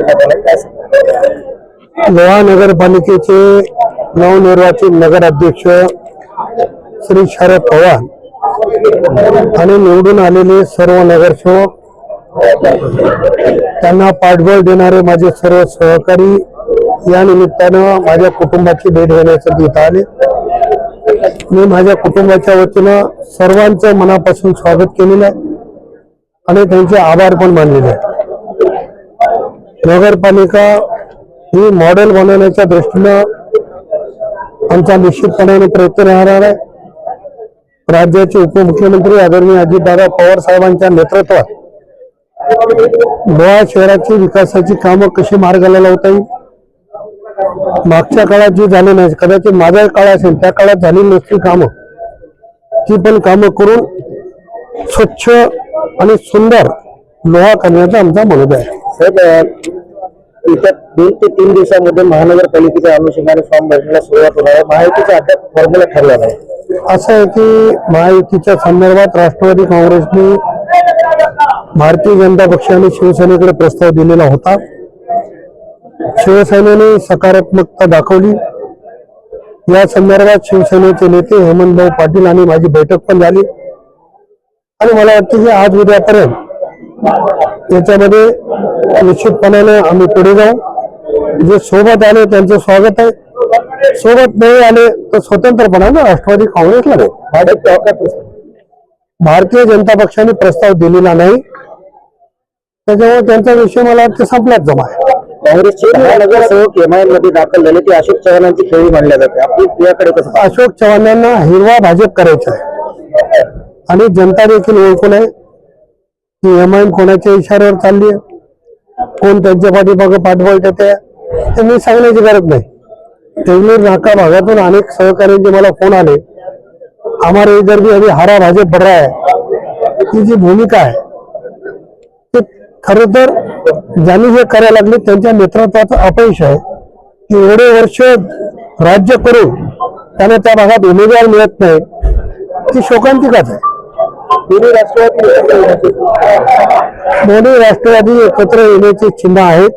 करण्यात आला, काय सांगता? लोहा नगरपालिकेचे नवनिर्वाचित नगराध्यक्ष श्री शरद पवार आणि निवडून आलेले सर्व नगरसेवक, त्यांना पाठबळ देणारे माझे सर्व सहकारी या निमित्तानं माझ्या कुटुंबाची भेट घेण्यासाठी इथं आले. मी माझ्या कुटुंबाच्या वतीनं सर्वांचं मनापासून स्वागत केलेलं आहे आणि त्यांचे आभार पण मानलेले आहेत. नगरपालिका ही मॉडेल बनवण्याच्या दृष्टीनं आमचा निश्चितपणे प्रयत्न राहणार आहे. राज्याचे उपमुख्यमंत्री आदरणीय अजितदादा पवार साहेबांच्या नेतृत्वात लोहा शहराची विकासाची कामं कशी मार्गाला लावता येईल, मागच्या काळात जी झाली नाही, कदाचित माझा काळ असेल त्या काळात झाली नसतील कामं, ती पण कामं करून स्वच्छ आणि सुंदर लोहा करण्याचा आमचा मनोदय आहे. साहेब, येत्या 2 ते 3 दिवसांमध्ये महानगरपालिकेच्या अनुषंगाने फॉर्म भरण्याला सुरुवात होणार आहे. महायुतीचा अद्याप फॉर्म्युला ठरला नाही. असं आहे की महायुतीच्या संदर्भात राष्ट्रवादी काँग्रेसने भारतीय जनता पक्षाने शिवसेनेकडे प्रस्ताव दिलेला होता. शिवसेनेने सकारात्मकता दाखवली. या संदर्भात शिवसेनेचे नेते हेमंतभाऊ पाटील आणि माझी बैठक पण झाली आणि मला वाटतं की आज उद्यापर्यंत याच्यामध्ये निश्चितपणाने आम्ही पुढे जाऊ. जे सोबत आले त्यांचं स्वागत आहे, सोबत नाही आले तर स्वतंत्रपणाने राष्ट्रवादी काँग्रेसला नाही. भारतीय जनता पक्षाने प्रस्ताव दिलेला नाही, त्याच्यामुळे त्यांचा विषय मला वाटतं संपलाच जमा आहे. काँग्रेसचे नगरसेवक एमआयएम मध्ये दाखल झाले ते अशोक चव्हाणांची खेळी मानल्या जाते. आपली याकडे कसं? अशोक चव्हाणांना हिरवा भाजप करायचा आहे आणि जनता देखील ओळखून आहे की एमआयएम कोणाच्या इशाऱ्यावर चालली आहे, कोण त्यांच्या पाठीमागे पाठबळ देते ते मी सांगण्याची गरज नाही. तेवढी नाका भागातून अनेक सहकार्यांचे मला फोन आले, हमारे इधर भी अभी हरा भाजप बढ़ रहा है. ही जी भूमिका आहे ते खरं तर ज्यांनी हे करायला लागले त्यांच्या नेतृत्वाचं अपयश आहे की एवढे वर्ष राज्य करून त्यांना त्या भागात उमेदवार मिळत नाही, ती शोकांतिकाच आहे. दोन्ही राष्ट्रवादी एकत्र येण्याची चिन्ह आहेत.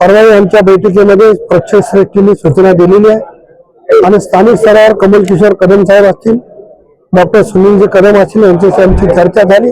परवा आमच्या बैठकीमध्ये पक्षश्रेष्ठींनी सूचना दिलेली आहे आणि स्थानिक स्तरावर कमल किशोर कदम साहेब असतील, डॉक्टर सुनीलजी कदम असतील यांच्याशी आमची चर्चा झाली.